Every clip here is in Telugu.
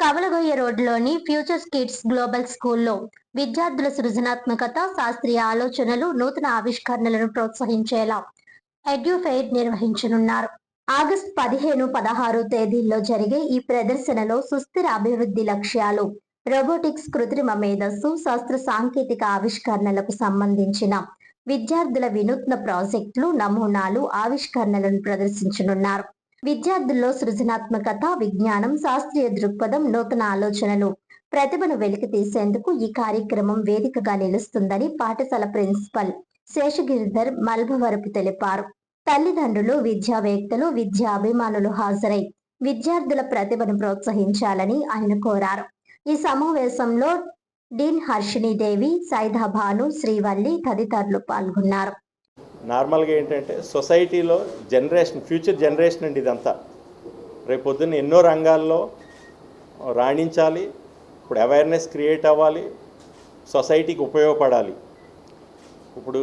కవలగొయ్య రోడ్లోని ఫ్యూచర్ కిడ్స్ గ్లోబల్ స్కూల్లో విద్యార్థుల సృజనాత్మకత, శాస్త్రీయ ఆలోచనలు, నూతన ఆవిష్కరణలను ప్రోత్సహించేలా ఎడ్యుఫెయిర్ నిర్వహించనున్నారు. ఆగస్టు 15, 16 తేదీల్లో జరిగే ఈ ప్రదర్శనలో సుస్థిర అభివృద్ధి లక్ష్యాలు, రోబోటిక్స్, కృత్రిమ మేధస్సు, శాస్త్ర సాంకేతిక ఆవిష్కరణలకు సంబంధించిన విద్యార్థుల వినూత్న ప్రాజెక్టులు, నమూనాలు, ఆవిష్కరణలను ప్రదర్శించనున్నారు. విద్యార్థుల్లో సృజనాత్మకత, విజ్ఞానం, శాస్త్రీయ దృక్పథం, నూతన ఆలోచనలు, ప్రతిభను వెలికితీసేందుకు ఈ కార్యక్రమం వేదికగా నిలుస్తుందని పాఠశాల ప్రిన్సిపల్ శేషగిరిధర్ మల్భవరపు తెలిపారు. తల్లిదండ్రులు, విద్యావేత్తలు, విద్యా అభిమానులు హాజరై విద్యార్థుల ప్రతిభను ప్రోత్సహించాలని ఆయన కోరారు. ఈ సమావేశంలో డీన్ హర్షిణీదేవి, సైదా భాను, శ్రీవల్లి తదితరులు పాల్గొన్నారు. నార్మల్గా ఏంటంటే సొసైటీలో ఫ్యూచర్ జనరేషన్ అండి ఇదంతా. రేపు పొద్దున్న ఎన్నో రంగాల్లో రాణించాలి, ఇప్పుడు అవేర్నెస్ క్రియేట్ అవ్వాలి, సొసైటీకి ఉపయోగపడాలి. ఇప్పుడు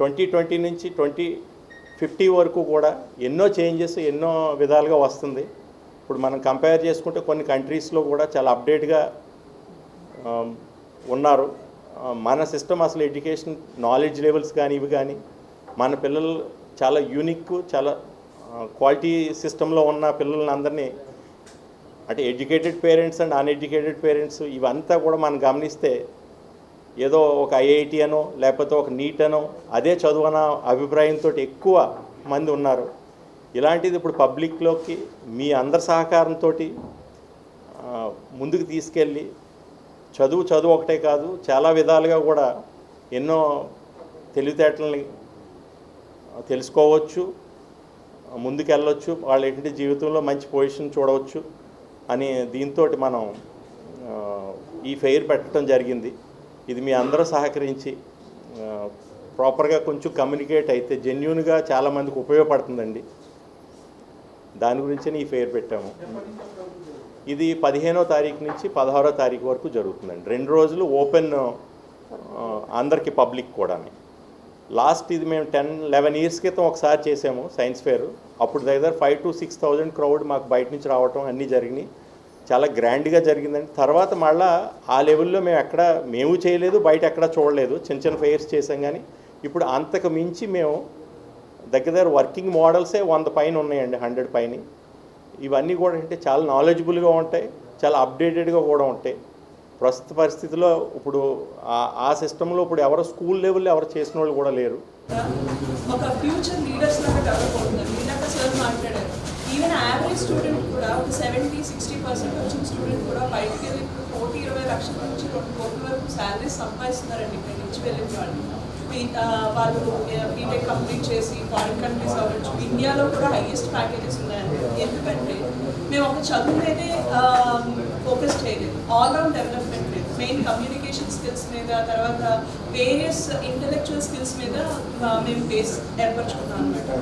2020 నుంచి 2050 వరకు కూడా ఎన్నో చేంజెస్ ఎన్నో విధాలుగా వస్తుంది. ఇప్పుడు మనం కంపేర్ చేసుకుంటే కొన్ని కంట్రీస్లో కూడా చాలా అప్డేట్గా ఉన్నారు. మన సిస్టమ్ అసలు ఎడ్యుకేషన్ నాలెడ్జ్ లెవెల్స్ కానీ ఇవి కానీ మన పిల్లలు చాలా యూనిక్, చాలా క్వాలిటీ సిస్టంలో ఉన్న పిల్లల్ని అందరినీ, అంటే educated parents and uneducated parents ఇవంతా కూడా మనం గమనిస్తే ఏదో ఒక ఐఐటి అనో లేకపోతే ఒక నీట్ అనో అదే చదువున అభిప్రాయంతో ఎక్కువ మంది ఉన్నారు. ఇలాంటిది ఇప్పుడు పబ్లిక్లోకి మీ అందరి సహకారంతో ముందుకు తీసుకెళ్ళి చదువు ఒకటే కాదు, చాలా విధాలుగా కూడా ఎన్నో తెలివితేటలని తెలుసుకోవచ్చు, ముందుకెళ్ళవచ్చు, వాళ్ళ ఏంటంటే జీవితంలో మంచి పొజిషన్ చూడవచ్చు అని దీంతో మనం ఈ ఫెయిర్ పెట్టడం జరిగింది. ఇది మీ అందరూ సహకరించి ప్రాపర్గా కొంచెం కమ్యూనికేట్ అయితే జెన్యూన్గా చాలామందికి ఉపయోగపడుతుందండి. దాని గురించి ఈ ఫెయిర్ పెట్టాము. ఇది 15వ తారీఖు నుంచి 16వ తారీఖు వరకు జరుగుతుందండి. 2 రోజులు ఓపెన్ అందరికీ, పబ్లిక్ కూడా. లాస్ట్ ఇది మేము 10-11 ఇయర్స్ క్రితం ఒకసారి చేసాము సైన్స్ ఫేర్. అప్పుడు దగ్గర 5,000 to 6,000 క్రౌడ్ మాకు బయట నుంచి రావటం అన్నీ జరిగినాయి. చాలా గ్రాండ్గా జరిగిందండి. తర్వాత మళ్ళీ ఆ లెవెల్లో మేము చేయలేదు, బయట ఎక్కడా చూడలేదు. చిన్న ఫెయిర్స్ చేసాం. కానీ ఇప్పుడు అంతకు మించి మేము దగ్గర వర్కింగ్ మోడల్సే 100 పైన ఉన్నాయండి, 100 పైన. ఇవన్నీ కూడా అంటే చాలా నాలెడ్జబుల్గా ఉంటాయి, చాలా అప్డేటెడ్గా కూడా ఉంటాయి. ప్రస్తుత పరిస్థితిలో ఇప్పుడు ఆ సిస్టంలో ఇప్పుడు ఎవరు స్కూల్ లెవెల్లో ఎవరు చేసిన వాళ్ళు కూడా లేరు. ఒక ఫ్యూచర్ లీడర్స్ లాగా డెవలప్ అవుతున్నారు. ఇందాక సార్ మాట్లాడారు, ఈవెన్ యావరేజ్ స్టూడెంట్ కూడా ఒక 70-60% వచ్చిన స్టూడెంట్ కూడా బయటకు వెళ్ళి 1-20 లక్షల నుంచి 2 కోట్ల వరకు శాలరీస్ సంపాదిస్తున్నారండి ఇక్కడ నుంచి వెళ్ళిన వాళ్ళు. వాళ్ళు బీటెక్ కంప్లీట్ చేసి ఫారిన్ కంట్రీస్ అవ్వచ్చు, ఇండియాలో కూడా హైయెస్ట్ ప్యాకేజెస్ ఉన్నాయండి. ఎందుకంటే మేము ఒక చదువు మీదే ఫోకస్ చేయలేదు, ఆల్రౌండ్ డెవలప్మెంట్ లేదు, మెయిన్ కమ్యూనికేషన్ స్కిల్స్ మీద, తర్వాత వేరియస్ ఇంటలెక్చువల్ స్కిల్స్ మీద మేము బేస్ ఏర్పరచుకున్నాం అనమాట.